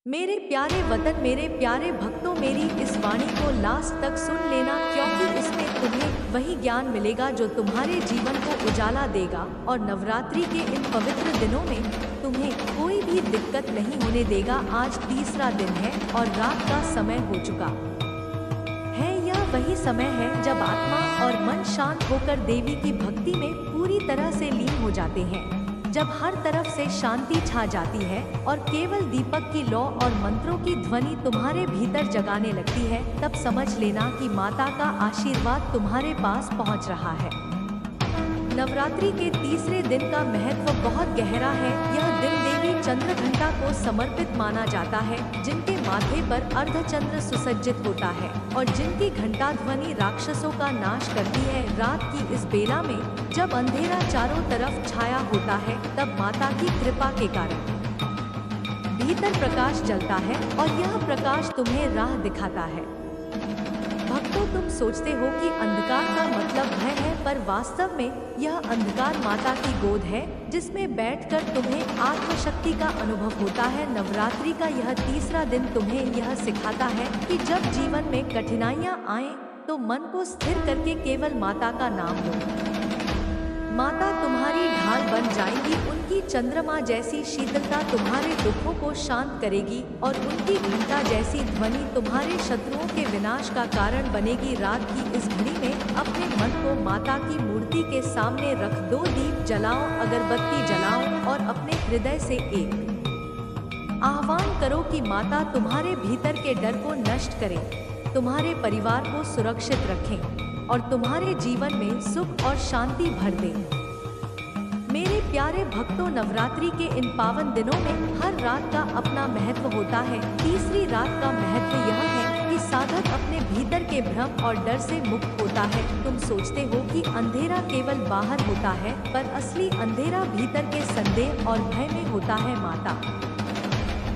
मेरे प्यारे वतन, मेरे प्यारे भक्तों, मेरी इस वाणी को लास्ट तक सुन लेना, क्योंकि इसमें तुम्हें वही ज्ञान मिलेगा जो तुम्हारे जीवन को उजाला देगा और नवरात्रि के इन पवित्र दिनों में तुम्हें कोई भी दिक्कत नहीं होने देगा। आज तीसरा दिन है और रात का समय हो चुका है। यह वही समय है जब आत्मा और मन शांत होकर देवी की भक्ति में पूरी तरह से लीन हो जाते हैं। जब हर तरफ से शांति छा जाती है और केवल दीपक की लौ और मंत्रों की ध्वनि तुम्हारे भीतर जगाने लगती है, तब समझ लेना कि माता का आशीर्वाद तुम्हारे पास पहुंच रहा है। नवरात्रि के तीसरे दिन का महत्व बहुत गहरा है। यह दिन देवी चंद्रघंटा को समर्पित माना जाता है, जिनके माथे पर अर्धचंद्र सुसज्जित होता है और जिनकी घंटा ध्वनि राक्षसों का नाश करती है। रात की इस बेला में जब अंधेरा चारों तरफ छाया होता है, तब माता की कृपा के कारण भीतर प्रकाश जलता है और यह प्रकाश तुम्हें राह दिखाता है। भक्तों, तुम सोचते हो कि अंधकार का मतलब भय है, पर वास्तव में यह अंधकार माता की गोद है, जिसमें बैठकर तुम्हें आत्मशक्ति का अनुभव होता है। नवरात्रि का यह तीसरा दिन तुम्हें यह सिखाता है कि जब जीवन में कठिनाइयां आएं, तो मन को स्थिर करके केवल माता का नाम लो। माता तुम्हारी ढाल बन जाएंगी, उनकी चंद्रमा जैसी शीतलता तुम्हारे दुखों को शांत करेगी और उनकी घंटा जैसी ध्वनि तुम्हारे शत्रुओं के विनाश का कारण बनेगी। रात की इस घड़ी में अपने मन को माता की मूर्ति के सामने रख दो, दीप जलाओ, अगरबत्ती जलाओ और अपने हृदय से एक आह्वान करो कि माता तुम्हारे भीतर के डर को नष्ट करे, तुम्हारे परिवार को सुरक्षित रखें और तुम्हारे जीवन में सुख और शांति भर दे। मेरे प्यारे भक्तों, नवरात्रि के इन पावन दिनों में हर रात का अपना महत्व होता है। तीसरी रात का महत्व यह है कि साधक अपने भीतर के भ्रम और डर से मुक्त होता है। तुम सोचते हो कि अंधेरा केवल बाहर होता है, पर असली अंधेरा भीतर के संदेह और भय में होता है। माता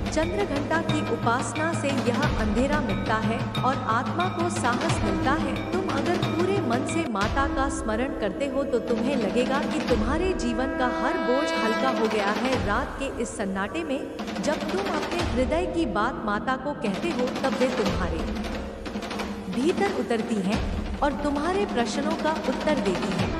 चंद्रघंटा की उपासना से यह अंधेरा मिटता है और आत्मा को साहस मिलता है। तुम अगर पूरे मन से माता का स्मरण करते हो तो तुम्हें लगेगा कि तुम्हारे जीवन का हर बोझ हल्का हो गया है। रात के इस सन्नाटे में जब तुम अपने हृदय की बात माता को कहते हो, तब वे तुम्हारे भीतर उतरती हैं और तुम्हारे प्रश्नों का उत्तर देती हैं।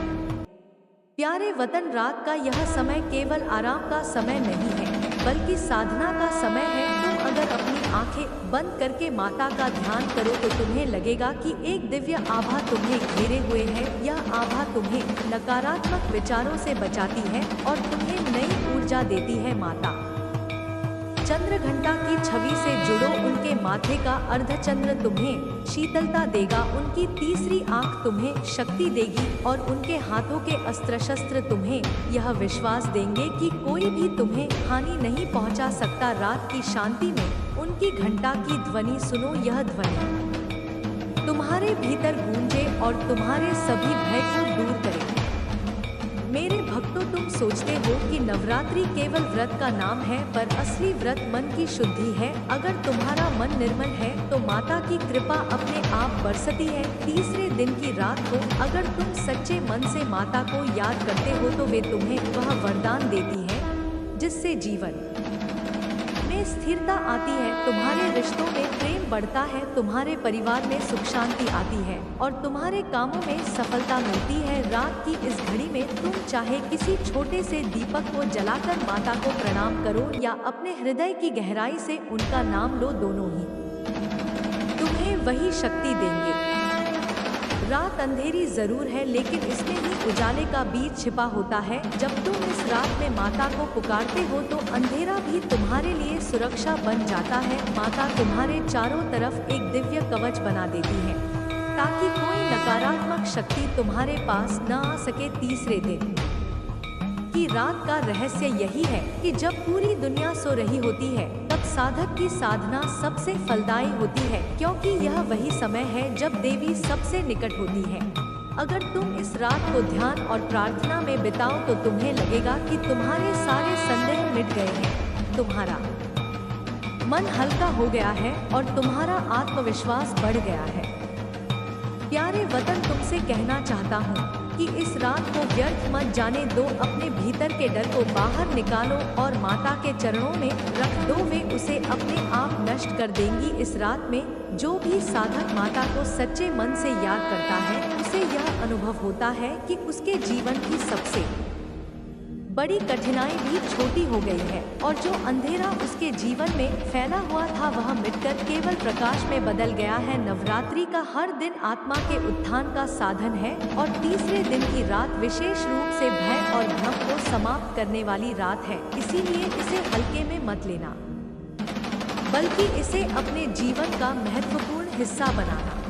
प्यारे वतन, रात का यह समय केवल आराम का समय नहीं है, बल्कि साधना का समय है। तुम अगर अपनी आंखें बंद करके माता का ध्यान करो तो तुम्हें लगेगा कि एक दिव्य आभा तुम्हें घेरे हुए है। यह आभा तुम्हें नकारात्मक विचारों से बचाती है और तुम्हें नई ऊर्जा देती है। माता चंद्रघंटा की छवि से जुड़ो, उनके माथे का अर्धचंद्र तुम्हें शीतलता देगा, उनकी तीसरी आंख तुम्हें शक्ति देगी और उनके हाथों के अस्त्र शस्त्र तुम्हें यह विश्वास देंगे कि कोई भी तुम्हें हानि नहीं पहुंचा सकता। रात की शांति में उनकी घंटा की ध्वनि सुनो, यह ध्वनि तुम्हारे भीतर गूंजे और तुम्हारे सभी भय को दूर करे। मेरे भक्तों, तुम सोचते हो कि नवरात्रि केवल व्रत का नाम है, पर असली व्रत मन की शुद्धि है। अगर तुम्हारा मन निर्मल है तो माता की कृपा अपने आप बरसती है। तीसरे दिन की रात को अगर तुम सच्चे मन से माता को याद करते हो तो वे तुम्हें वह वरदान देती है जिससे जीवन में स्थिरता आती है, तुम्हारे रिश्तों में प्रेम बढ़ता है, तुम्हारे परिवार में सुख शांति आती है और तुम्हारे कामों में सफलता मिलती है। रात की इस घड़ी में तुम चाहे किसी छोटे से दीपक को जलाकर माता को प्रणाम करो या अपने हृदय की गहराई से उनका नाम लो, दोनों ही तुम्हें वही शक्ति देंगे। रात अंधेरी जरूर है, लेकिन इसमें ही उजाले का बीज छिपा होता है। जब तुम इस रात में माता को पुकारते हो तो अंधेरा भी तुम्हारे लिए सुरक्षा बन जाता है। माता तुम्हारे चारों तरफ एक दिव्य कवच बना देती है ताकि कोई नकारात्मक शक्ति तुम्हारे पास न आ सके। तीसरे दिन की रात का रहस्य यही है कि जब पूरी दुनिया सो रही होती है, तब साधक की साधना सबसे फलदायी होती है, क्योंकि यह वही समय है जब देवी सबसे निकट होती है। अगर तुम इस रात को ध्यान और प्रार्थना में बिताओ तो तुम्हें लगेगा कि तुम्हारे सारे संदेह मिट गए हैं, तुम्हारा मन हल्का हो गया है और तुम्हारा आत्मविश्वास बढ़ गया है। प्यारे वतन, तुमसे कहना चाहता हूँ कि इस रात को व्यर्थ मत जाने दो। अपने भीतर के डर को बाहर निकालो और माता के चरणों में रख दो, वे उसे अपने आप नष्ट कर देंगी। इस रात में जो भी साधक माता को सच्चे मन से याद करता है, उसे यह अनुभव होता है कि उसके जीवन की सबसे बड़ी कठिनाई भी छोटी हो गई है और जो अंधेरा उसके जीवन में फैला हुआ था वह मिटकर केवल प्रकाश में बदल गया है। नवरात्रि का हर दिन आत्मा के उत्थान का साधन है और तीसरे दिन की रात विशेष रूप से भय और भ्रम को समाप्त करने वाली रात है। इसीलिए इसे हल्के में मत लेना, बल्कि इसे अपने जीवन का महत्वपूर्ण हिस्सा बनाना।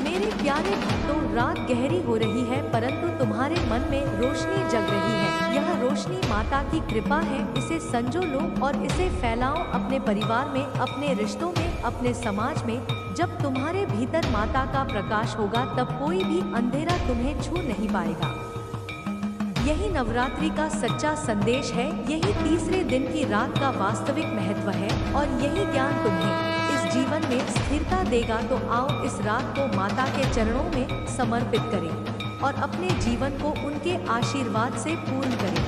मेरे प्यारे भक्तों, रात गहरी हो रही है परंतु तुम्हारे मन में रोशनी जग रही है। यह रोशनी माता की कृपा है, इसे संजो लो और इसे फैलाओ अपने परिवार में, अपने रिश्तों में, अपने समाज में। जब तुम्हारे भीतर माता का प्रकाश होगा तब कोई भी अंधेरा तुम्हें छू नहीं पाएगा। यही नवरात्रि का सच्चा संदेश है, यही तीसरे दिन की रात का वास्तविक महत्व है और यही ज्ञान तुम्हें जीवन में स्थिरता देगा। तो आओ इस रात को माता के चरणों में समर्पित करें और अपने जीवन को उनके आशीर्वाद से पूर्ण करें।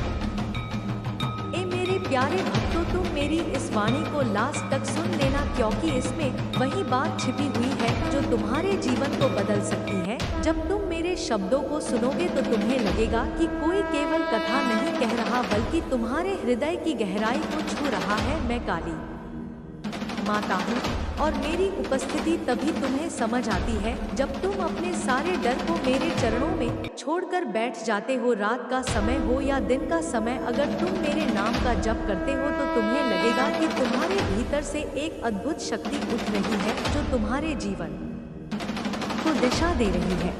ए मेरे प्यारे भक्तों, तुम मेरी इस वाणी को लास्ट तक सुन लेना, क्योंकि इसमें वही बात छिपी हुई है जो तुम्हारे जीवन को बदल सकती है। जब तुम मेरे शब्दों को सुनोगे तो तुम्हें लगेगा कि कोई केवल कथा नहीं कह रहा बल्कि तुम्हारे हृदय की गहराई को छू रहा है। मैं काली माता हूँ और मेरी उपस्थिति तभी तुम्हें समझ आती है जब तुम अपने सारे डर को मेरे चरणों में छोड़कर बैठ जाते हो। रात का समय हो या दिन का समय, अगर तुम मेरे नाम का जप करते हो तो तुम्हें लगेगा कि तुम्हारे भीतर से एक अद्भुत शक्ति उठ रही है जो तुम्हारे जीवन को दिशा दे रही है।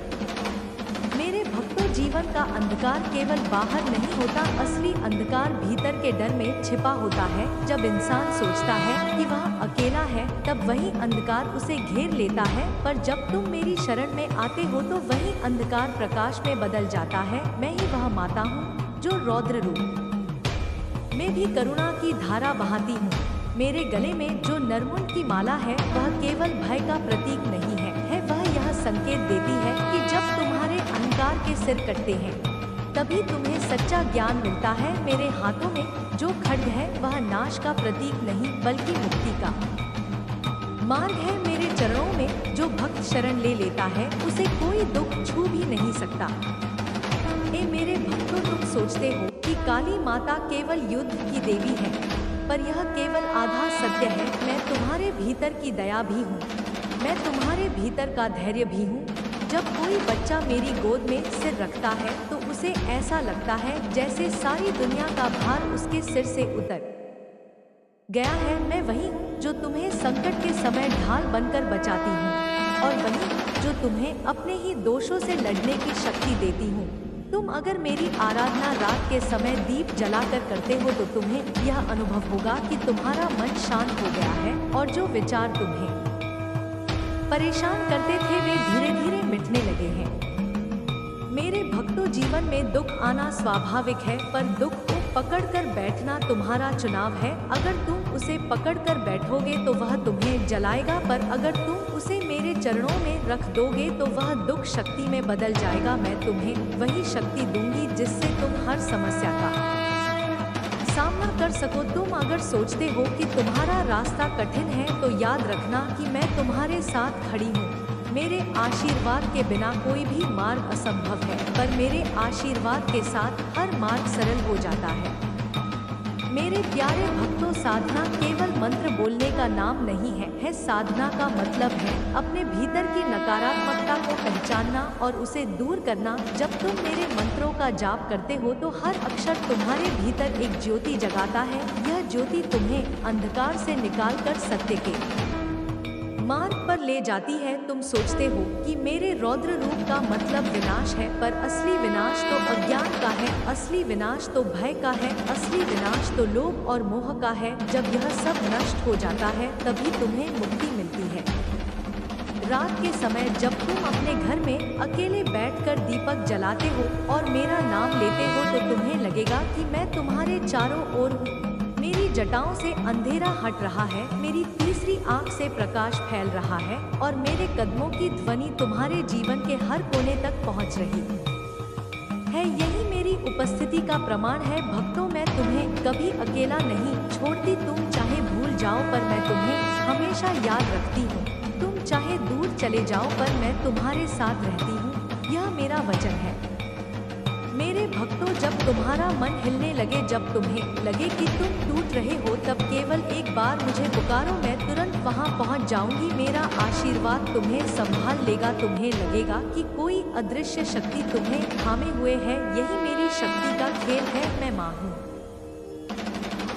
मेरे भक्तों, जीवन का अंधकार केवल बाहर नहीं होता, असली अंधकार भीतर के डर में छिपा होता है। जब इंसान सोचता है कि वह अकेला है तब वही अंधकार उसे घेर लेता है, पर जब तुम मेरी शरण में आते हो तो वही अंधकार प्रकाश में बदल जाता है। मैं ही वह माता हूँ जो रौद्र रूप में भी करुणा की धारा बहाती हूँ। मेरे गले में जो नरमुंड की माला है वह केवल भय का प्रतीक नहीं है, वह यह संकेत देती है कि जब तुम्हारे अहंकार के सिर कटते हैं तभी तुम्हें सच्चा ज्ञान मिलता है। मेरे हाथों में जो खड्ग है वह नाश का प्रतीक नहीं बल्कि मुक्ति का मार्ग है। मेरे चरणों में जो भक्त शरण ले लेता है उसे कोई दुख छू भी नहीं सकता। ए मेरे भक्तों, तुम सोचते हो कि काली माता केवल युद्ध की देवी है, पर यह केवल आधा सत्य है। मैं तुम्हारे भीतर की दया भी हूँ, मैं तुम्हारे भीतर का धैर्य भी हूँ। जब कोई बच्चा मेरी गोद में सिर रखता है तो उसे ऐसा लगता है जैसे सारी दुनिया का भार उसके सिर से उतर गया है। मैं वही हूँ जो तुम्हें संकट के समय ढाल बनकर बचाती हूँ और वही जो तुम्हें अपने ही दोषों से लड़ने की शक्ति देती हूँ। तुम अगर मेरी आराधना रात के समय दीप जलाकर करते हो तो तुम्हें यह अनुभव होगा कि तुम्हारा मन शांत हो गया है और जो विचार तुम्हें परेशान करते थे वे धीरे धीरे मिटने लगे हैं। मेरे भक्तों, जीवन में दुख आना स्वाभाविक है, पर दुख को पकड़कर बैठना तुम्हारा चुनाव है। अगर तुम उसे पकड़कर बैठोगे तो वह तुम्हें जलाएगा, पर अगर तुम उसे मेरे चरणों में रख दोगे तो वह दुख शक्ति में बदल जाएगा। मैं तुम्हें वही शक्ति दूंगी जिससे तुम हर समस्या का सामना कर सको। तुम अगर सोचते हो कि तुम्हारा रास्ता कठिन है तो याद रखना कि मैं तुम्हारे साथ खड़ी हूँ। मेरे आशीर्वाद के बिना कोई भी मार्ग असंभव है, पर मेरे आशीर्वाद के साथ हर मार्ग सरल हो जाता है। मेरे प्यारे भक्तों, साधना केवल मंत्र बोलने का नाम नहीं है। साधना का मतलब है अपने भीतर की नकारात्मकता को पहचानना और उसे दूर करना। जब तुम मेरे मंत्रों का जाप करते हो तो हर अक्षर तुम्हारे भीतर एक ज्योति जगाता है। यह ज्योति तुम्हें अंधकार से निकालकर सत्य के मार्ग पर ले जाती है। तुम सोचते हो कि मेरे रौद्र रूप का मतलब विनाश है, पर असली विनाश तो अज्ञान का है, असली विनाश तो भय का है, असली विनाश तो लोभ और मोह का है। जब यह सब नष्ट हो जाता है तभी तुम्हें मुक्ति मिलती है। रात के समय जब तुम अपने घर में अकेले बैठकर दीपक जलाते हो और मेरा नाम लेते हो तो तुम्हें लगेगा कि मैं तुम्हारे चारों ओर हूँ। मेरी जटाओं से अंधेरा हट रहा है, मेरी तीसरी आंख से प्रकाश फैल रहा है और मेरे कदमों की ध्वनि तुम्हारे जीवन के हर कोने तक पहुंच रही है। है, यही मेरी उपस्थिति का प्रमाण है। भक्तों, मैं तुम्हें कभी अकेला नहीं छोड़ती। तुम चाहे भूल जाओ पर मैं तुम्हें हमेशा याद रखती हूँ। तुम चाहे दूर चले जाओ पर मैं तुम्हारे साथ रहती हूँ। यह मेरा वचन है। मेरे भक्तों, जब तुम्हारा मन हिलने लगे, जब तुम्हें लगे कि तुम टूट रहे हो, तब केवल एक बार मुझे पुकारो, मैं तुरंत वहां पहुंच जाऊंगी। मेरा आशीर्वाद तुम्हें संभाल लेगा। तुम्हें लगेगा कि कोई अदृश्य शक्ति तुम्हें थामे हुए है। यही मेरी शक्ति का खेल है। मैं माँ हूँ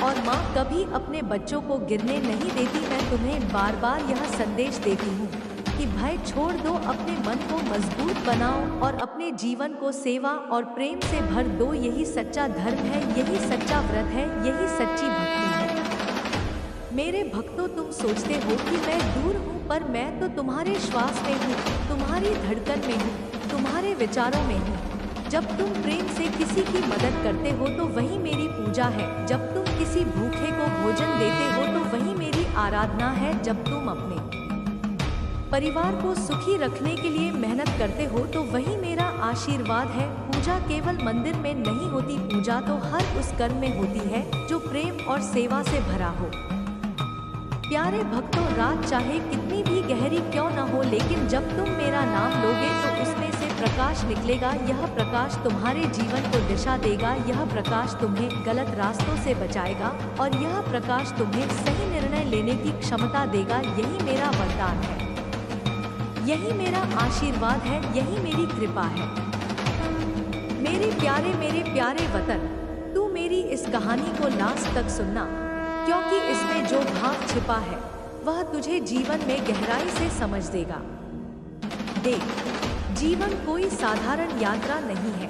और माँ कभी अपने बच्चों को गिरने नहीं देती। मैं तुम्हें बार बार यह संदेश देती हूँ कि भय छोड़ दो, अपने मन को मजबूत बनाओ और अपने जीवन को सेवा और प्रेम से भर दो। यही सच्चा धर्म है, यही सच्चा व्रत है, यही सच्ची भक्ति है। मेरे भक्तों, तुम सोचते हो कि मैं दूर हूँ, पर मैं तो तुम्हारे श्वास में हूँ, तुम्हारी धड़कन में हूँ, तुम्हारे विचारों में हूँ। जब तुम प्रेम से किसी की मदद करते हो तो वही मेरी पूजा है। जब तुम किसी भूखे को भोजन देते हो तो वही मेरी आराधना है। जब तुम अपने परिवार को सुखी रखने के लिए मेहनत करते हो तो वही मेरा आशीर्वाद है। पूजा केवल मंदिर में नहीं होती, पूजा तो हर उस कर्म में होती है जो प्रेम और सेवा से भरा हो। प्यारे भक्तों, रात चाहे कितनी भी गहरी क्यों न हो, लेकिन जब तुम मेरा नाम लोगे तो उसमें से प्रकाश निकलेगा। यह प्रकाश तुम्हारे जीवन को दिशा देगा। यह प्रकाश तुम्हें गलत रास्तों से बचाएगा और यह प्रकाश तुम्हें सही निर्णय लेने की क्षमता देगा। यही मेरा वरदान है, यही मेरा आशीर्वाद है, यही मेरी कृपा है। मेरे प्यारे वतन, तू मेरी इस कहानी को लास्ट तक सुनना, क्योंकि इसमें जो भाव छिपा है वह तुझे जीवन में गहराई से समझ देगा। देख, जीवन कोई साधारण यात्रा नहीं है।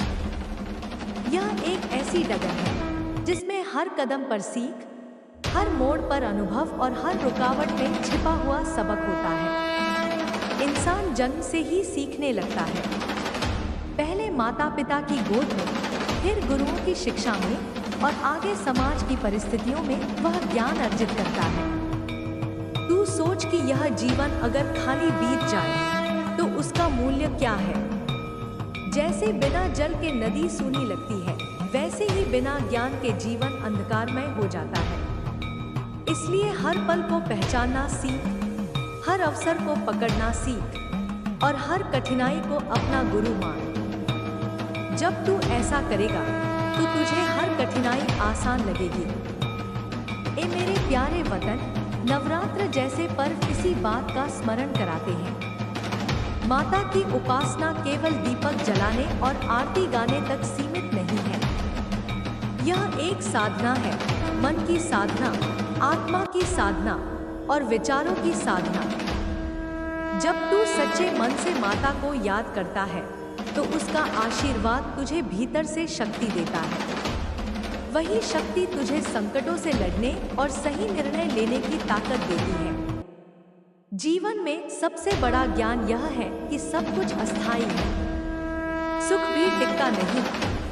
यह एक ऐसी डगर है जिसमें हर कदम पर सीख, हर मोड़ पर अनुभव और हर रुकावट में छिपा हुआ सबक होता है। इंसान जन्म से ही सीखने लगता है, पहले माता पिता की गोद में, फिर गुरुओं की शिक्षा में और आगे समाज की परिस्थितियों में वह ज्ञान अर्जित करता है। तू सोच कि यह जीवन अगर खाली बीत जाए तो उसका मूल्य क्या है। जैसे बिना जल के नदी सूनी लगती है, वैसे ही बिना ज्ञान के जीवन अंधकारमय हो जाता है। इसलिए हर पल को पहचानना सीख, हर अवसर को पकड़ना सीख और हर कठिनाई को अपना गुरु मान। जब तू ऐसा करेगा तो तुझे हर कठिनाई आसान लगेगी। ए मेरे प्यारे वतन, नवरात्र जैसे पर्व इसी बात का स्मरण कराते हैं। माता की उपासना केवल दीपक जलाने और आरती गाने तक सीमित नहीं है। यह एक साधना है, मन की साधना, आत्मा की साधना और विचारों की साधना। जब तू सच्चे मन से माता को याद करता है तो उसका आशीर्वाद तुझे भीतर से शक्ति देता है। वही शक्ति तुझे संकटों से लड़ने और सही निर्णय लेने की ताकत देती है। जीवन में सबसे बड़ा ज्ञान यह है कि सब कुछ अस्थायी है। सुख भी टिकता नहीं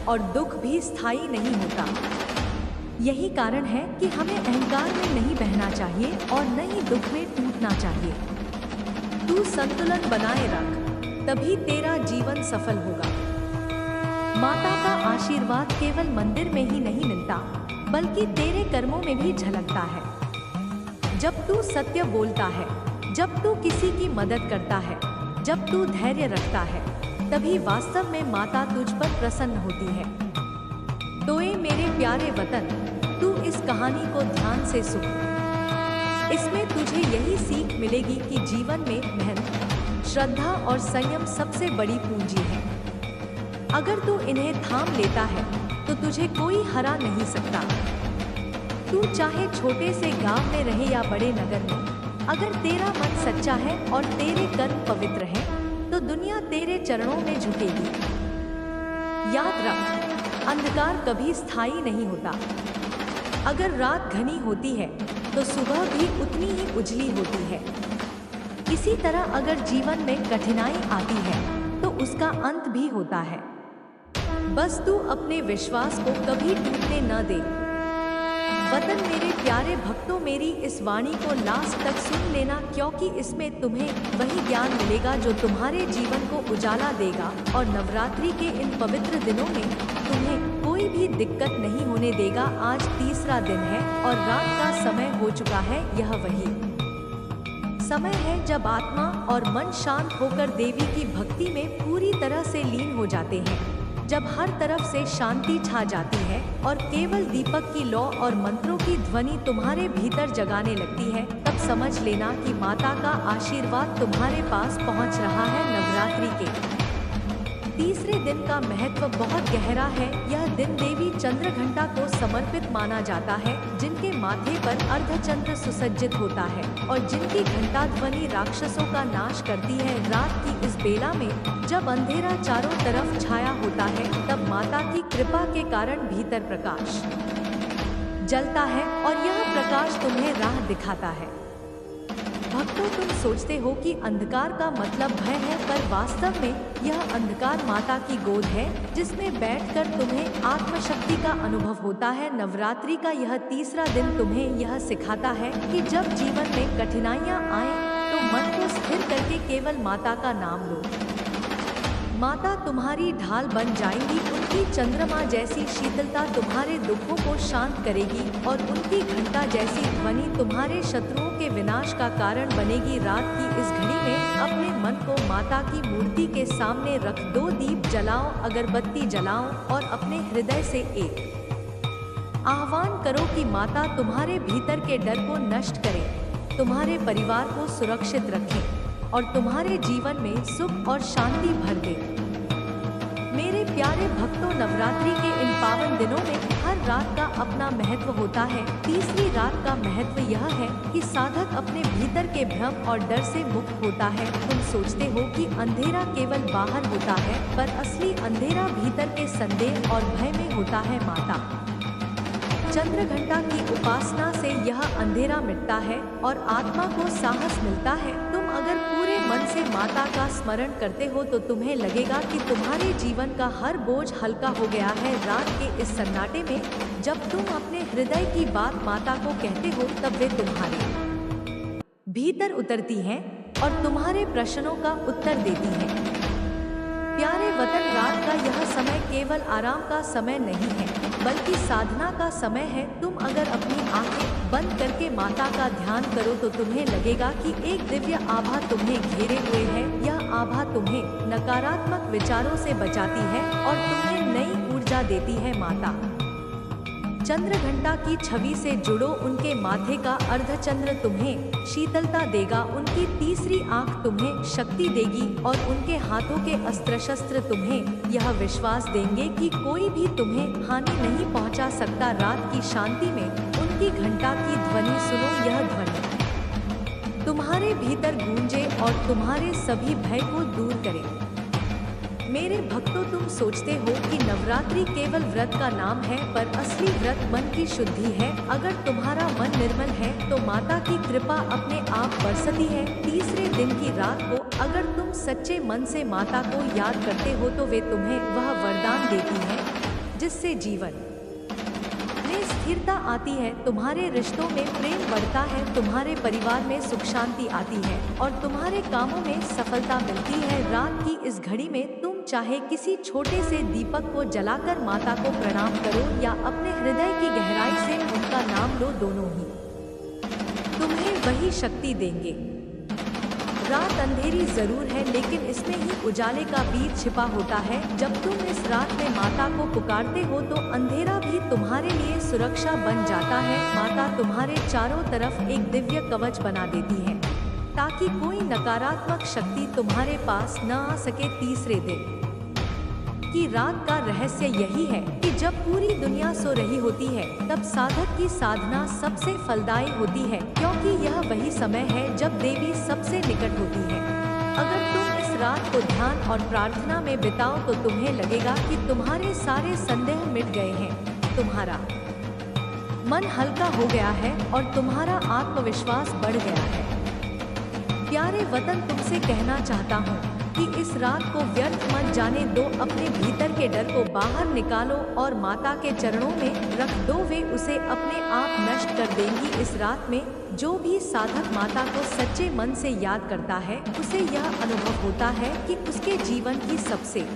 और दुख भी स्थायी नहीं होता। यही कारण है कि हमें अहंकार में नहीं बहना चाहिए और न ही दुख में टूटना चाहिए। तू संतुलन बनाए रख, तभी तेरा जीवन सफल होगा। माता का आशीर्वाद केवल मंदिर में ही नहीं मिलता, बल्कि तेरे कर्मों में भी झलकता है। जब तू सत्य बोलता है, जब तू किसी की मदद करता है, जब तू धैर्य रखता है, तभी वास्तव में माता तुझ पर प्रसन्न होती है। तो ए मेरे प्यारे वतन, तू इस कहानी को ध्यान से सुन। इसमें तुझे यही सीख मिलेगी कि जीवन में मेहनत, श्रद्धा और संयम सबसे बड़ी पूंजी है। अगर तू इन्हें थाम लेता है तो तुझे कोई हरा नहीं सकता। तू चाहे छोटे से गांव में रहे या बड़े नगर में, अगर तेरा मन सच्चा है और तेरे कर्म पवित्र हैं, तो दुनिया तेरे चरणों में झुकेगी। याद रख, अंधकार कभी स्थायी नहीं होता। अगर रात घनी होती है तो सुबह भी उतनी ही उजली होती है। इसी तरह अगर जीवन में कठिनाई आती है तो उसका अंत भी होता है। बस तू अपने विश्वास को कभी टूटने न दे। वतन मेरे प्यारे भक्तों, मेरी इस वाणी को लास्ट तक सुन लेना, क्योंकि इसमें तुम्हें वही ज्ञान मिलेगा जो तुम्हारे जीवन को उजाला देगा और नवरात्रि के इन पवित्र दिनों में तुम्हें कोई भी दिक्कत नहीं होने देगा। आज तीसरा दिन है और रात का समय हो चुका है। यह वही समय है जब आत्मा और मन शांत होकर देवी की भक्ति में पूरी तरह से लीन हो जाते हैं। जब हर तरफ से शांति छा जाती है और केवल दीपक की लौ और मंत्रों की ध्वनि तुम्हारे भीतर जगाने लगती है, तब समझ लेना कि माता का आशीर्वाद तुम्हारे पास पहुंच रहा है। नवरात्रि के तीसरे दिन का महत्व बहुत गहरा है। यह दिन देवी चंद्रघंटा को समर्पित माना जाता है, जिनके माथे पर अर्धचंद्र सुसज्जित होता है और जिनकी घंटा ध्वनि राक्षसों का नाश करती है। रात की इस बेला में जब अंधेरा चारों तरफ छाया होता है, तब माता की कृपा के कारण भीतर प्रकाश जलता है और यह प्रकाश तुम्हें राह दिखाता है। भक्तों, तुम सोचते हो कि अंधकार का मतलब भय है, पर वास्तव में यह अंधकार माता की गोद है, जिसमें बैठकर तुम्हें आत्मशक्ति का अनुभव होता है। नवरात्रि का यह तीसरा दिन तुम्हें यह सिखाता है कि जब जीवन में कठिनाइयां आए तो मन को स्थिर करके केवल माता का नाम लो। माता तुम्हारी ढाल बन जाएंगी। उनकी चंद्रमा जैसी शीतलता तुम्हारे दुखों को शांत करेगी और उनकी घंटा जैसी ध्वनि तुम्हारे शत्रुओं के विनाश का कारण बनेगी। रात की इस घड़ी में अपने मन को माता की मूर्ति के सामने रख दो, दीप जलाओ, अगरबत्ती जलाओ और अपने हृदय से एक आह्वान करो कि माता तुम्हारे भीतर के डर को नष्ट करे, तुम्हारे परिवार को सुरक्षित रखें और तुम्हारे जीवन में सुख और शांति भर दे। मेरे प्यारे भक्तों, नवरात्रि के इन पावन दिनों में हर रात का अपना महत्व होता है। तीसरी रात का महत्व यह है कि साधक अपने भीतर के भ्रम और डर से मुक्त होता है। तुम सोचते हो कि अंधेरा केवल बाहर होता है, पर असली अंधेरा भीतर के संदेह और भय में होता है। माता चंद्रघंटा की उपासना से यह अंधेरा मिटता है और आत्मा को साहस मिलता है। तुम अगर पूरे मन से माता का स्मरण करते हो तो तुम्हें लगेगा कि तुम्हारे जीवन का हर बोझ हल्का हो गया है। रात के इस सन्नाटे में जब तुम अपने हृदय की बात माता को कहते हो, तब वे तुम्हारे भीतर उतरती हैं और तुम्हारे प्रश्नों का उत्तर देती हैं। प्यारे वतन, रात का यह समय केवल आराम का समय नहीं है, बल्कि साधना का समय है। तुम अगर अपनी आंखें बंद करके माता का ध्यान करो तो तुम्हें लगेगा कि एक दिव्य आभा तुम्हें घेरे हुए है। यह आभा तुम्हें नकारात्मक विचारों से बचाती है और तुम्हें नई ऊर्जा देती है। माता चंद्रघंटा की छवि से जुड़ो। उनके माथे का अर्धचंद्र तुम्हें शीतलता देगा, उनकी तीसरी आंख तुम्हें शक्ति देगी और उनके हाथों के अस्त्र शस्त्र तुम्हें यह विश्वास देंगे कि कोई भी तुम्हें हानि नहीं पहुंचा सकता। रात की शांति में उनकी घंटा की ध्वनि सुनो। यह ध्वनि तुम्हारे भीतर गूंजे और तुम्हारे सभी भय को दूर करे। मेरे भक्तों, तुम सोचते हो कि नवरात्रि केवल व्रत का नाम है, पर असली व्रत मन की शुद्धि है। अगर तुम्हारा मन निर्मल है तो माता की कृपा अपने आप बरसती है। तीसरे दिन की रात को अगर तुम सच्चे मन से माता को याद करते हो तो वे तुम्हें वह वरदान देती है जिससे जीवन में स्थिरता आती है, तुम्हारे रिश्तों में प्रेम बढ़ता है, तुम्हारे परिवार में सुख शांति आती है और तुम्हारे कामों में सफलता मिलती है। रात की इस घड़ी में तुम चाहे किसी छोटे से दीपक को जलाकर माता को प्रणाम करो या अपने हृदय की गहराई से उनका नाम लो, दोनों ही तुम्हें वही शक्ति देंगे। रात अंधेरी जरूर है, लेकिन इसमें ही उजाले का बीज छिपा होता है। जब तुम इस रात में माता को पुकारते हो तो अंधेरा भी तुम्हारे लिए सुरक्षा बन जाता है। माता तुम्हारे चारों तरफ एक दिव्य कवच बना देती है ताकि कोई नकारात्मक शक्ति तुम्हारे पास न आ सके। तीसरे दिन की रात का रहस्य यही है कि जब पूरी दुनिया सो रही होती है, तब साधक की साधना सबसे फलदायी होती है, क्योंकि यह वही समय है जब देवी सबसे निकट होती है। अगर तुम इस रात को ध्यान और प्रार्थना में बिताओ तो तुम्हें लगेगा कि तुम्हारे सारे संदेह मिट गए हैं, तुम्हारा मन हल्का हो गया है और तुम्हारा आत्मविश्वास बढ़ गया है। प्यारे वतन, तुमसे कहना चाहता हूँ कि इस रात को व्यर्थ मत जाने दो। अपने भीतर के डर को बाहर निकालो और माता के चरणों में रख दो, वे उसे अपने आप नष्ट कर देंगी। इस रात में जो भी साधक माता को सच्चे मन से याद करता है, उसे यह अनुभव होता है कि उसके जीवन की सबसे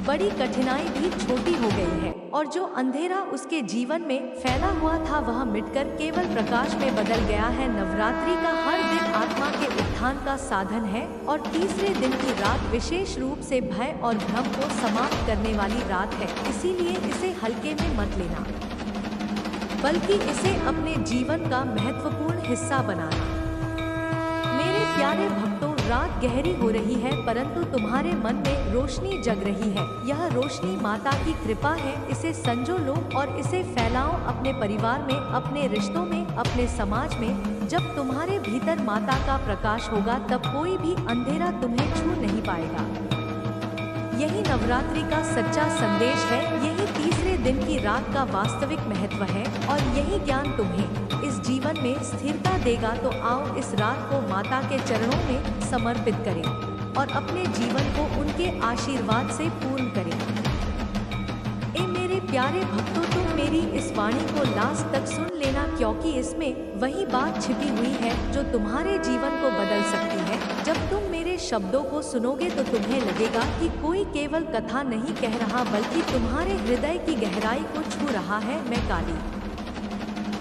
बड़ी कठिनाई भी छोटी हो गई है और जो अंधेरा उसके जीवन में फैला हुआ था वह मिटकर केवल प्रकाश में बदल गया है। नवरात्रि का हर दिन आत्मा के उत्थान का साधन है और तीसरे दिन की रात विशेष रूप से भय और भ्रम को समाप्त करने वाली रात है। इसीलिए इसे हल्के में मत लेना, बल्कि इसे अपने जीवन का महत्वपूर्ण हिस्सा बनाना। मेरे प्यारे भक्तों, रात गहरी हो रही है परंतु तुम्हारे मन में रोशनी जग रही है। यह रोशनी माता की कृपा है, इसे संजो लो और इसे फैलाओ अपने परिवार में, अपने रिश्तों में, अपने समाज में। जब तुम्हारे भीतर माता का प्रकाश होगा तब कोई भी अंधेरा तुम्हें छू नहीं पाएगा। यही नवरात्रि का सच्चा संदेश है, यही तीसरे दिन की रात का वास्तविक महत्व है और यही ज्ञान तुम्हें इस जीवन में स्थिरता देगा। तो आओ इस रात को माता के चरणों में समर्पित करें और अपने जीवन को उनके आशीर्वाद से पूर्ण करें। मेरे प्यारे भक्तों, तुम मेरी इस वाणी को लास्ट तक सुन लेना, क्योंकि इसमें वही बात छिपी हुई है जो तुम्हारे जीवन को बदल सकती है। जब तुम मेरे शब्दों को सुनोगे तो तुम्हें लगेगा कि कोई केवल कथा नहीं कह रहा बल्कि तुम्हारे हृदय की गहराई को छू रहा है। मैं काली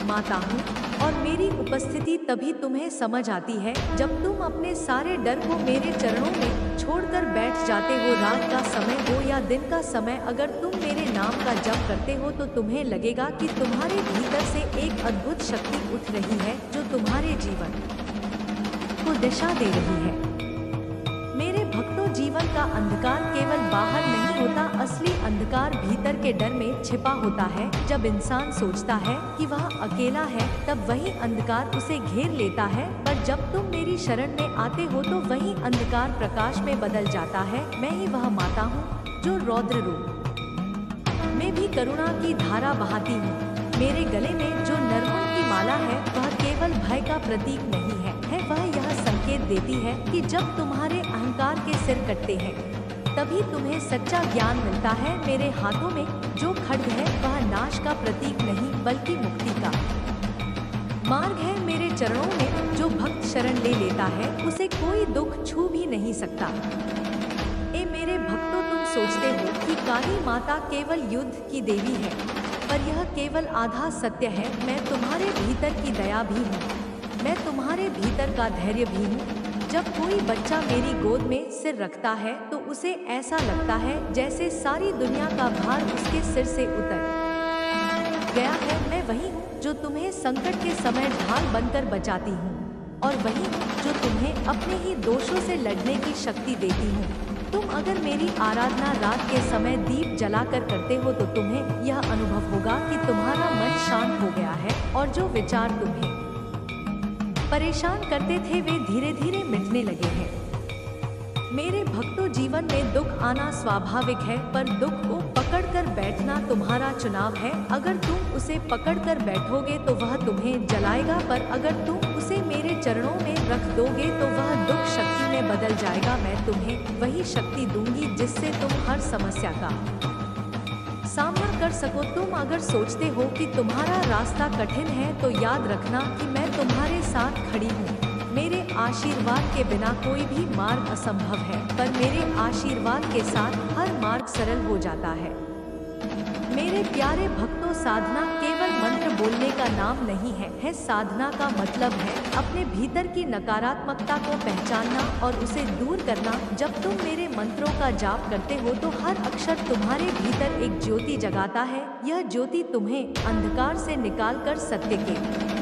माता हूँ और मेरी उपस्थिति तभी तुम्हें समझ आती है जब तुम अपने सारे डर को मेरे चरणों में छोड़कर बैठ जाते हो। रात का समय हो या दिन का समय, अगर तुम मेरे नाम का जप करते हो तो तुम्हें लगेगा कि तुम्हारे भीतर से एक अद्भुत शक्ति उठ रही है जो तुम्हारे जीवन को दिशा दे रही है। मेरे भक्तों, जीवन का अंधकार केवल बाहर नहीं होता, असली अंधकार भीतर के डर में छिपा होता है। जब इंसान सोचता है कि वह अकेला है तब वही अंधकार उसे घेर लेता है, पर जब तुम मेरी शरण में आते हो तो वही अंधकार प्रकाश में बदल जाता है। मैं ही वह माता हूँ जो रौद्र रूप में भी करुणा की धारा बहाती हूँ। मेरे गले में जो नरमुन की माला है वह केवल भय का प्रतीक नहीं है, वह यह संकेत देती है कि जब तुम्हारे अहंकार के सिर कटते हैं तभी तुम्हें सच्चा ज्ञान मिलता है। मेरे हाथों में जो खड्ग है वह नाश का प्रतीक नहीं बल्कि मुक्ति का मार्ग है। मेरे चरणों में जो भक्त शरण ले लेता है उसे कोई दुख छू भी नहीं सकता। मेरे भक्तों, तुम सोचते हो कि काली माता केवल युद्ध की देवी है, पर यह केवल आधा सत्य है। मैं तुम्हारे भीतर की दया भी हूँ, मैं तुम्हारे भीतर का धैर्य भी हूँ। जब कोई बच्चा मेरी गोद में सिर रखता है तो उसे ऐसा लगता है जैसे सारी दुनिया का भार उसके सिर से उतर गया है। मैं वही हूँ जो तुम्हें संकट के समय ढाल बनकर बचाती हूँ और वही हूँ जो तुम्हें अपने ही दोषों से लड़ने की शक्ति देती हूँ। तुम अगर मेरी आराधना रात के समय दीप जलाकर करते हो तो तुम्हें यह अनुभव होगा कि तुम्हारा मन शांत हो गया है और जो विचार तुम्हें परेशान करते थे वे धीरे धीरे मिटने लगे हैं। मेरे भक्तों, जीवन में दुख आना स्वाभाविक है, पर दुख को पकड़कर बैठना तुम्हारा चुनाव है। अगर तुम उसे पकड़कर बैठोगे तो वह तुम्हें जलाएगा, पर अगर तुम उसे मेरे चरणों में रख दोगे तो वह दुख शक्ति में बदल जाएगा। मैं तुम्हें वही शक्ति दूंगी जिससे तुम हर समस्या का सामना कर सको। तुम अगर सोचते हो कि तुम्हारा रास्ता कठिन है तो याद रखना कि मैं तुम्हारे साथ खड़ी हूँ। मेरे आशीर्वाद के बिना कोई भी मार्ग असंभव है, पर मेरे आशीर्वाद के साथ हर मार्ग सरल हो जाता है। मेरे प्यारे भक्तों, साधना केवल मंत्र बोलने का नाम नहीं है। साधना का मतलब है अपने भीतर की नकारात्मकता को पहचानना और उसे दूर करना। जब तुम मेरे मंत्रों का जाप करते हो तो हर अक्षर तुम्हारे भीतर एक ज्योति जगाता है। यह ज्योति तुम्हें अंधकार से निकालकर सत्य के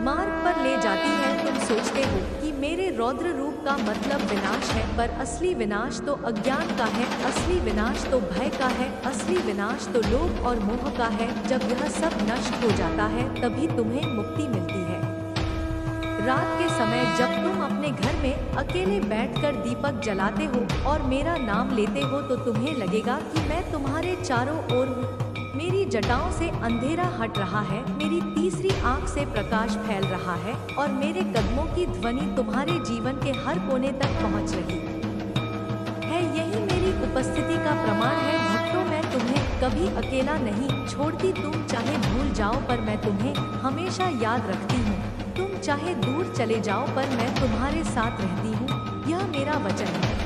मार्ग पर ले जाती है। तुम सोचते हो कि मेरे रौद्र रूप का मतलब विनाश है, पर असली विनाश तो अज्ञान का है, असली विनाश तो भय का है, असली विनाश तो लोभ और मोह का है। जब यह सब नष्ट हो जाता है तभी तुम्हें मुक्ति मिलती है। रात के समय जब तुम अपने घर में अकेले बैठकर दीपक जलाते हो और मेरा नाम लेते हो तो तुम्हें लगेगा कि मैं तुम्हारे चारों ओर हूँ। मेरी जटाओं से अंधेरा हट रहा है, मेरी तीसरी आंख से प्रकाश फैल रहा है और मेरे कदमों की ध्वनि तुम्हारे जीवन के हर कोने तक पहुंच रही उपस्थिति का प्रमाण है। भक्तों, मैं तुम्हें कभी अकेला नहीं छोड़ती। तुम चाहे भूल जाओ पर मैं तुम्हें हमेशा याद रखती हूँ। तुम चाहे दूर चले जाओ पर मैं तुम्हारे साथ रहती हूँ। यह मेरा वचन है।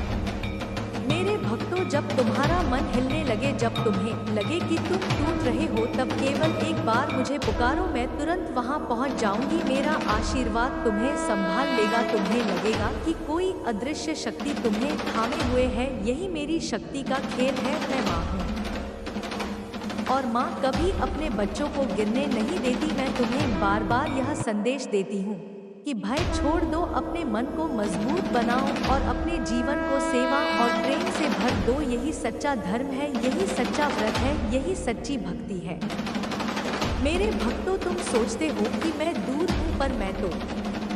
मेरे भक्तों, जब तुम्हारा मन हिलने लगे, जब तुम्हें लगे कि तुम टूट रहे हो, तब केवल एक बार मुझे पुकारो, मैं तुरंत वहां पहुंच जाऊंगी। मेरा आशीर्वाद तुम्हें संभाल लेगा। तुम्हें लगेगा कि कोई अदृश्य शक्ति तुम्हें थामे हुए है। यही मेरी शक्ति का खेल है। मैं माँ हूँ और माँ कभी अपने बच्चों को गिरने नहीं देती। मैं तुम्हें बार बार यह संदेश देती हूँ कि भय छोड़ दो, अपने मन को मजबूत बनाओ और अपने जीवन को सेवा और प्रेम से भर दो। यही सच्चा धर्म है, यही सच्चा व्रत है, यही सच्ची भक्ति है। मेरे भक्तों, तुम सोचते हो कि मैं दूर हूँ, पर मैं तो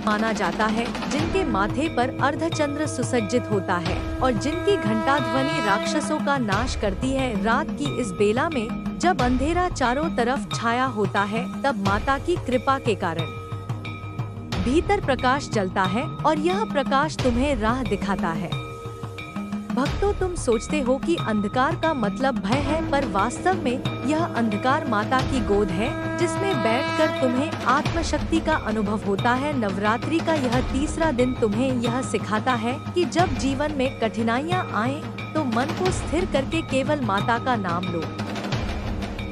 माना जाता है जिनके माथे पर अर्धचंद्र सुसज्जित होता है और जिनकी घंटा ध्वनि राक्षसों का नाश करती है। रात की इस बेला में जब अंधेरा चारों तरफ छाया होता है, तब माता की कृपा के कारण भीतर प्रकाश जलता है और यह प्रकाश तुम्हें राह दिखाता है। भक्तों, तुम सोचते हो कि अंधकार का मतलब भय है, पर वास्तव में यह अंधकार माता की गोद है जिसमें बैठकर तुम्हें आत्मशक्ति का अनुभव होता है। नवरात्रि का यह तीसरा दिन तुम्हें यह सिखाता है कि जब जीवन में कठिनाइयाँ आए तो मन को स्थिर करके केवल माता का नाम लो।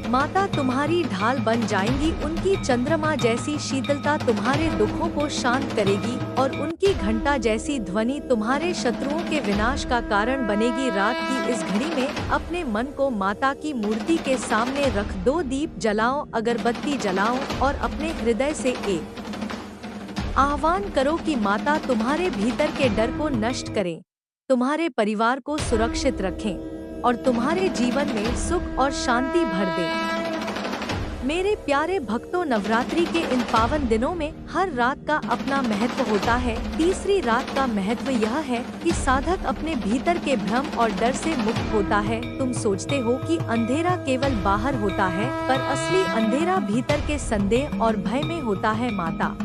माता तुम्हारी ढाल बन जाएंगी। उनकी चंद्रमा जैसी शीतलता तुम्हारे दुखों को शांत करेगी और उनकी घंटा जैसी ध्वनि तुम्हारे शत्रुओं के विनाश का कारण बनेगी। रात की इस घड़ी में अपने मन को माता की मूर्ति के सामने रख दो। दीप जलाओ, अगरबत्ती जलाओ और अपने हृदय से एक आह्वान करो कि माता तुम्हारे भीतर के डर को नष्ट करें, तुम्हारे परिवार को सुरक्षित रखें और तुम्हारे जीवन में सुख और शांति भर दे। मेरे प्यारे भक्तों, नवरात्रि के इन पावन दिनों में हर रात का अपना महत्व होता है। तीसरी रात का महत्व यह है कि साधक अपने भीतर के भ्रम और डर से मुक्त होता है। तुम सोचते हो कि अंधेरा केवल बाहर होता है, पर असली अंधेरा भीतर के संदेह और भय में होता है। माता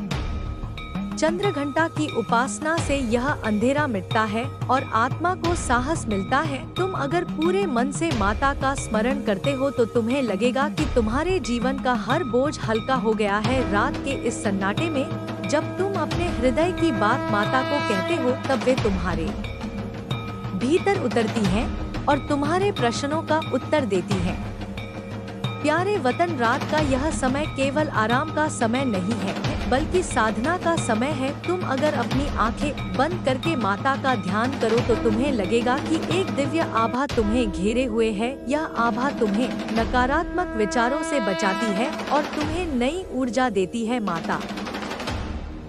चंद्र घंटा की उपासना से यह अंधेरा मिटता है और आत्मा को साहस मिलता है। तुम अगर पूरे मन से माता का स्मरण करते हो तो तुम्हें लगेगा कि तुम्हारे जीवन का हर बोझ हल्का हो गया है। रात के इस सन्नाटे में जब तुम अपने हृदय की बात माता को कहते हो, तब वे तुम्हारे भीतर उतरती हैं और तुम्हारे प्रश्नों का उत्तर देती हैं। प्यारे वतन, रात का यह समय केवल आराम का समय नहीं है, बल्कि साधना का समय है। तुम अगर अपनी आंखें बंद करके माता का ध्यान करो तो तुम्हें लगेगा कि एक दिव्य आभा तुम्हें घेरे हुए है। यह आभा तुम्हें नकारात्मक विचारों से बचाती है और तुम्हें नई ऊर्जा देती है। माता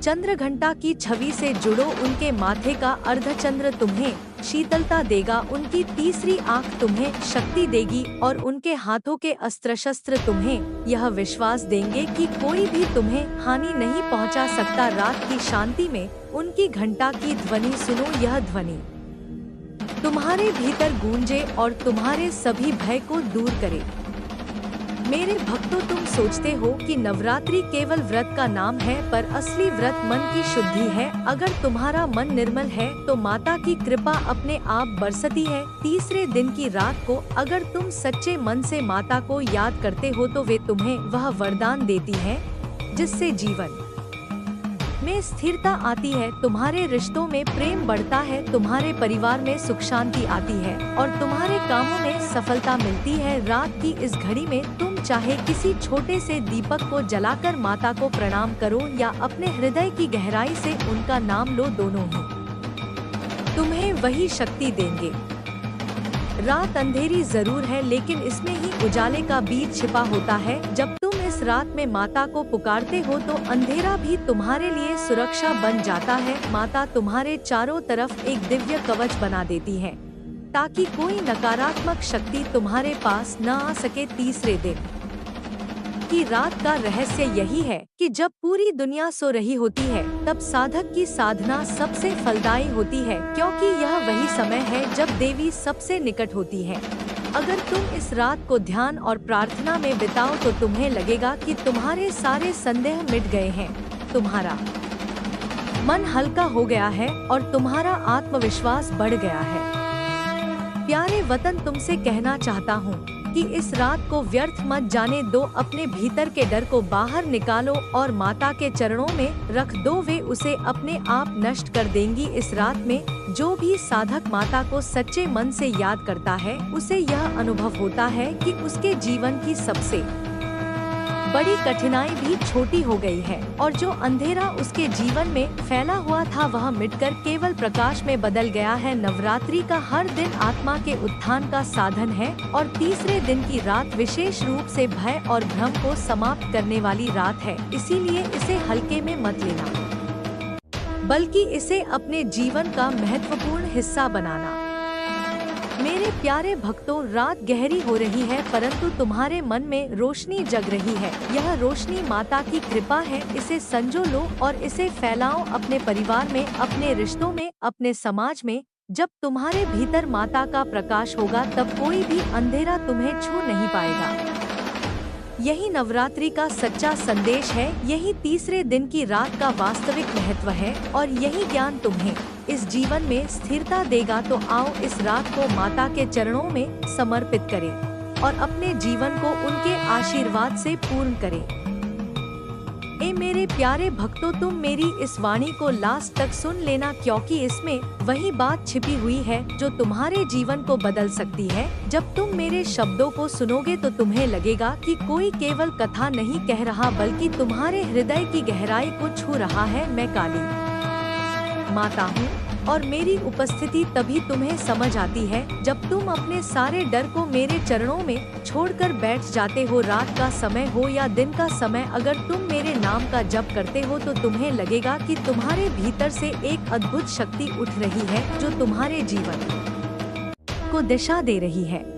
चंद्र घंटा की छवि से जुड़ो। उनके माथे का अर्धचंद्र तुम्हें शीतलता देगा, उनकी तीसरी आंख तुम्हें शक्ति देगी और उनके हाथों के अस्त्र शस्त्र तुम्हें यह विश्वास देंगे कि कोई भी तुम्हें हानि नहीं पहुंचा सकता। रात की शांति में उनकी घंटा की ध्वनि सुनो। यह ध्वनि तुम्हारे भीतर गूंजे और तुम्हारे सभी भय को दूर करे। मेरे भक्तों, तुम सोचते हो कि नवरात्रि केवल व्रत का नाम है, पर असली व्रत मन की शुद्धि है। अगर तुम्हारा मन निर्मल है तो माता की कृपा अपने आप बरसती है। तीसरे दिन की रात को अगर तुम सच्चे मन से माता को याद करते हो तो वे तुम्हें वह वरदान देती है जिससे जीवन में स्थिरता आती है, तुम्हारे रिश्तों में प्रेम बढ़ता है, तुम्हारे परिवार में सुख शांति आती है और तुम्हारे कामों में सफलता मिलती है। रात की इस घड़ी में तुम चाहे किसी छोटे से दीपक को जलाकर माता को प्रणाम करो या अपने हृदय की गहराई से उनका नाम लो, दोनों ही तुम्हें वही शक्ति देंगे। रात अंधेरी जरूर है, लेकिन इसमें ही उजाले का बीज छिपा होता है। जब तुम इस रात में माता को पुकारते हो तो अंधेरा भी तुम्हारे लिए सुरक्षा बन जाता है। माता तुम्हारे चारों तरफ एक दिव्य कवच बना देती है ताकि कोई नकारात्मक शक्ति तुम्हारे पास न आ सके। तीसरे दिन की रात का रहस्य यही है कि जब पूरी दुनिया सो रही होती है तब साधक की साधना सबसे फलदायी होती है, क्योंकि यह वही समय है जब देवी सबसे निकट होती है। अगर तुम इस रात को ध्यान और प्रार्थना में बिताओ तो तुम्हें लगेगा कि तुम्हारे सारे संदेह मिट गए हैं, तुम्हारा मन हल्का हो गया है और तुम्हारा आत्मविश्वास बढ़ गया है। प्यारे वतन, तुमसे कहना चाहता हूँ कि इस रात को व्यर्थ मत जाने दो। अपने भीतर के डर को बाहर निकालो और माता के चरणों में रख दो, वे उसे अपने आप नष्ट कर देंगी। इस रात में जो भी साधक माता को सच्चे मन से याद करता है, उसे यह अनुभव होता है कि उसके जीवन की सबसे बड़ी कठिनाई भी छोटी हो गई है और जो अंधेरा उसके जीवन में फैला हुआ था वह मिटकर केवल प्रकाश में बदल गया है। नवरात्रि का हर दिन आत्मा के उत्थान का साधन है और तीसरे दिन की रात विशेष रूप से भय और भ्रम को समाप्त करने वाली रात है। इसीलिए इसे हल्के में मत लेना, बल्कि इसे अपने जीवन का महत्वपूर्ण हिस्सा बनाना। मेरे प्यारे भक्तों, रात गहरी हो रही है परंतु तुम्हारे मन में रोशनी जग रही है। यह रोशनी माता की कृपा है, इसे संजो लो और इसे फैलाओ अपने परिवार में, अपने रिश्तों में, अपने समाज में। जब तुम्हारे भीतर माता का प्रकाश होगा तब कोई भी अंधेरा तुम्हें छू नहीं पाएगा। यही नवरात्रि का सच्चा संदेश है, यही तीसरे दिन की रात का वास्तविक महत्व है और यही ज्ञान तुम्हें इस जीवन में स्थिरता देगा। तो आओ इस रात को माता के चरणों में समर्पित करें और अपने जीवन को उनके आशीर्वाद से पूर्ण करें। ए मेरे प्यारे भक्तों, तुम मेरी इस वाणी को लास्ट तक सुन लेना, क्योंकि इसमें वही बात छिपी हुई है जो तुम्हारे जीवन को बदल सकती है। जब तुम मेरे शब्दों को सुनोगे तो तुम्हें लगेगा कि कोई केवल कथा नहीं कह रहा बल्कि तुम्हारे हृदय की गहराई को छू रहा है। मैं काली माता हूँ और मेरी उपस्थिति तभी तुम्हें समझ आती है जब तुम अपने सारे डर को मेरे चरणों में छोड़कर बैठ जाते हो। रात का समय हो या दिन का समय, अगर तुम मेरे नाम का जप करते हो तो तुम्हें लगेगा कि तुम्हारे भीतर से एक अद्भुत शक्ति उठ रही है जो तुम्हारे जीवन को दिशा दे रही है।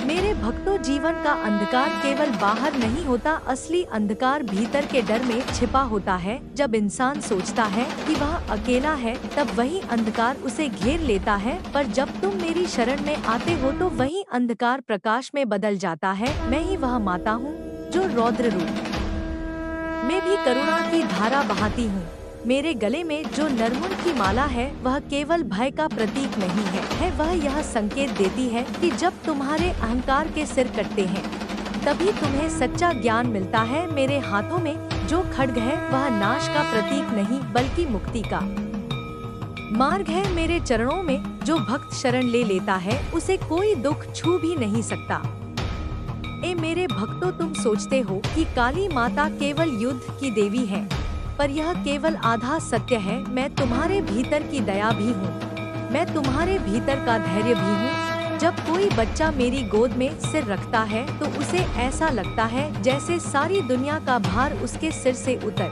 मेरे भक्तों, जीवन का अंधकार केवल बाहर नहीं होता, असली अंधकार भीतर के डर में छिपा होता है। जब इंसान सोचता है कि वह अकेला है तब वही अंधकार उसे घेर लेता है, पर जब तुम मेरी शरण में आते हो तो वही अंधकार प्रकाश में बदल जाता है। मैं ही वह माता हूँ जो रौद्र रूप में भी करुणा की धारा बहाती हूँ। मेरे गले में जो नरमुन की माला है वह केवल भय का प्रतीक नहीं है, वह यह संकेत देती है कि जब तुम्हारे अहंकार के सिर कटते हैं तभी तुम्हें सच्चा ज्ञान मिलता है। मेरे हाथों में जो खड्ग है वह नाश का प्रतीक नहीं बल्कि मुक्ति का मार्ग है। मेरे चरणों में जो भक्त शरण ले लेता है उसे कोई दुख छू भी नहीं सकता। ए मेरे भक्तों, तुम सोचते हो कि काली माता केवल युद्ध की देवी है, पर यह केवल आधा सत्य है। मैं तुम्हारे भीतर की दया भी हूँ, मैं तुम्हारे भीतर का धैर्य भी हूँ। जब कोई बच्चा मेरी गोद में सिर रखता है तो उसे ऐसा लगता है जैसे सारी दुनिया का भार उसके सिर से उतर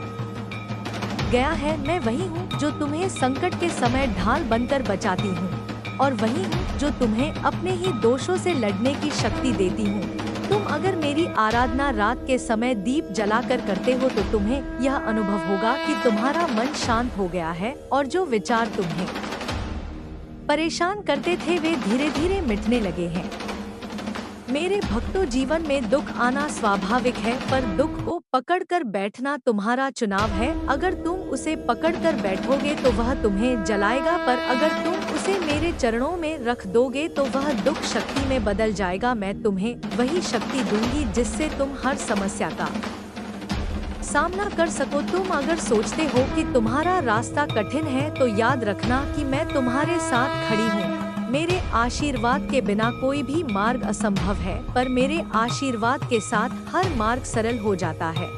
गया है। मैं वही हूँ जो तुम्हें संकट के समय ढाल बनकर बचाती हूँ और वही हूँ जो तुम्हें अपने ही दोषों से लड़ने की शक्ति देती हूँ। तुम अगर मेरी आराधना रात के समय दीप जलाकर करते हो तो तुम्हें यह अनुभव होगा कि तुम्हारा मन शांत हो गया है और जो विचार तुम्हें परेशान करते थे वे धीरे धीरे मिटने लगे हैं। मेरे भक्तों, जीवन में दुख आना स्वाभाविक है, पर दुख को पकड़कर बैठना तुम्हारा चुनाव है। अगर तुम उसे पकड़कर बैठोगे तो वह तुम्हें जलाएगा, पर अगर तुम उसे मेरे चरणों में रख दोगे तो वह दुख शक्ति में बदल जाएगा। मैं तुम्हें वही शक्ति दूंगी जिससे तुम हर समस्या का सामना कर सको। तुम अगर सोचते हो कि तुम्हारा रास्ता कठिन है तो याद रखना कि मैं तुम्हारे साथ खड़ी हूँ। मेरे आशीर्वाद के बिना कोई भी मार्ग असंभव है, पर मेरे आशीर्वाद के साथ हर मार्ग सरल हो जाता है।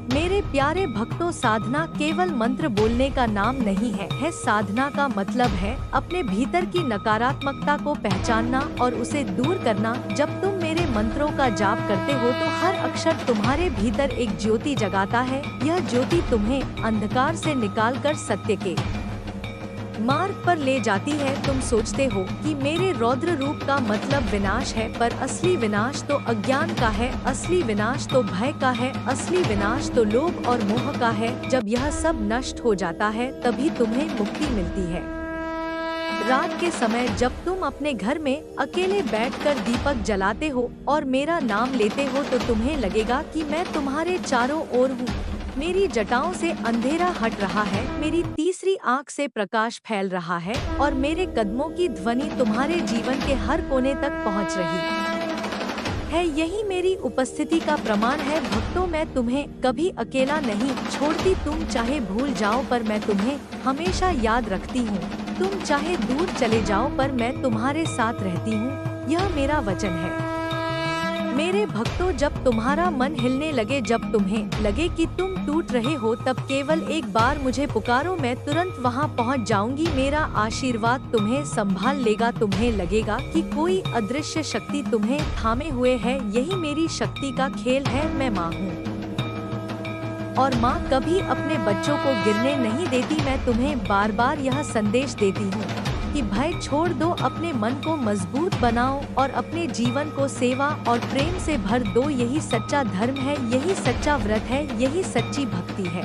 मेरे प्यारे भक्तों, साधना केवल मंत्र बोलने का नाम नहीं है। साधना का मतलब है अपने भीतर की नकारात्मकता को पहचानना और उसे दूर करना। जब तुम मेरे मंत्रों का जाप करते हो तो हर अक्षर तुम्हारे भीतर एक ज्योति जगाता है। यह ज्योति तुम्हें अंधकार से निकालकर सत्य के मार्ग पर ले जाती है। तुम सोचते हो कि मेरे रौद्र रूप का मतलब विनाश है, पर असली विनाश तो अज्ञान का है, असली विनाश तो भय का है, असली विनाश तो लोभ और मोह का है। जब यह सब नष्ट हो जाता है तभी तुम्हें मुक्ति मिलती है। रात के समय जब तुम अपने घर में अकेले बैठकर दीपक जलाते हो और मेरा नाम लेते हो तो तुम्हें लगेगा कि मैं तुम्हारे चारों ओर हूँ। मेरी जटाओं से अंधेरा हट रहा है, मेरी तीसरी आँख से प्रकाश फैल रहा है और मेरे कदमों की ध्वनि तुम्हारे जीवन के हर कोने तक पहुँच रही है। यही मेरी उपस्थिति का प्रमाण है। भक्तों, मैं तुम्हें कभी अकेला नहीं छोड़ती। तुम चाहे भूल जाओ पर मैं तुम्हें हमेशा याद रखती हूँ। तुम चाहे दूर चले जाओ पर मैं तुम्हारे साथ रहती हूँ। यह मेरा वचन है। मेरे भक्तों, जब तुम्हारा मन हिलने लगे, जब तुम्हें लगे कि तुम टूट रहे हो, तब केवल एक बार मुझे पुकारो, मैं तुरंत वहां पहुंच जाऊंगी। मेरा आशीर्वाद तुम्हें संभाल लेगा। तुम्हें लगेगा कि कोई अदृश्य शक्ति तुम्हें थामे हुए है। यही मेरी शक्ति का खेल है। मैं माँ हूँ और माँ कभी अपने बच्चों को गिरने नहीं देती। मैं तुम्हें बार बार यह संदेश देती हूँ कि भय छोड़ दो, अपने मन को मजबूत बनाओ और अपने जीवन को सेवा और प्रेम से भर दो। यही सच्चा धर्म है, यही सच्चा व्रत है, यही सच्ची भक्ति है।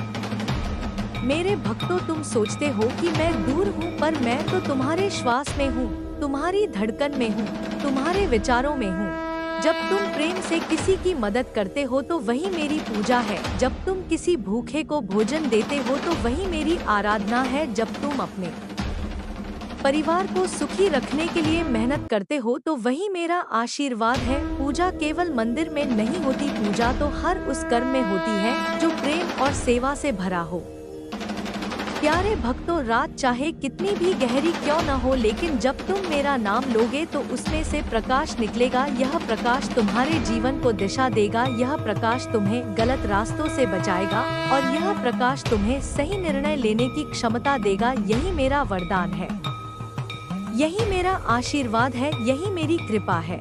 मेरे भक्तों, तुम सोचते हो कि मैं दूर हूँ, पर मैं तो तुम्हारे श्वास में हूँ, तुम्हारी धड़कन में हूँ, तुम्हारे विचारों में हूँ। जब तुम प्रेम से किसी की मदद करते हो तो वही मेरी पूजा है। जब तुम किसी भूखे को भोजन देते हो तो वही मेरी आराधना है। जब तुम अपने परिवार को सुखी रखने के लिए मेहनत करते हो तो वही मेरा आशीर्वाद है। पूजा केवल मंदिर में नहीं होती, पूजा तो हर उस कर्म में होती है जो प्रेम और सेवा से भरा हो। प्यारे भक्तों, रात चाहे कितनी भी गहरी क्यों न हो, लेकिन जब तुम मेरा नाम लोगे तो उसमें से प्रकाश निकलेगा। यह प्रकाश तुम्हारे जीवन को दिशा देगा। यह प्रकाश तुम्हें गलत रास्तों से बचाएगा और यह प्रकाश तुम्हें सही निर्णय लेने की क्षमता देगा। यही मेरा वरदान है, यही मेरा आशीर्वाद है, यही मेरी कृपा है।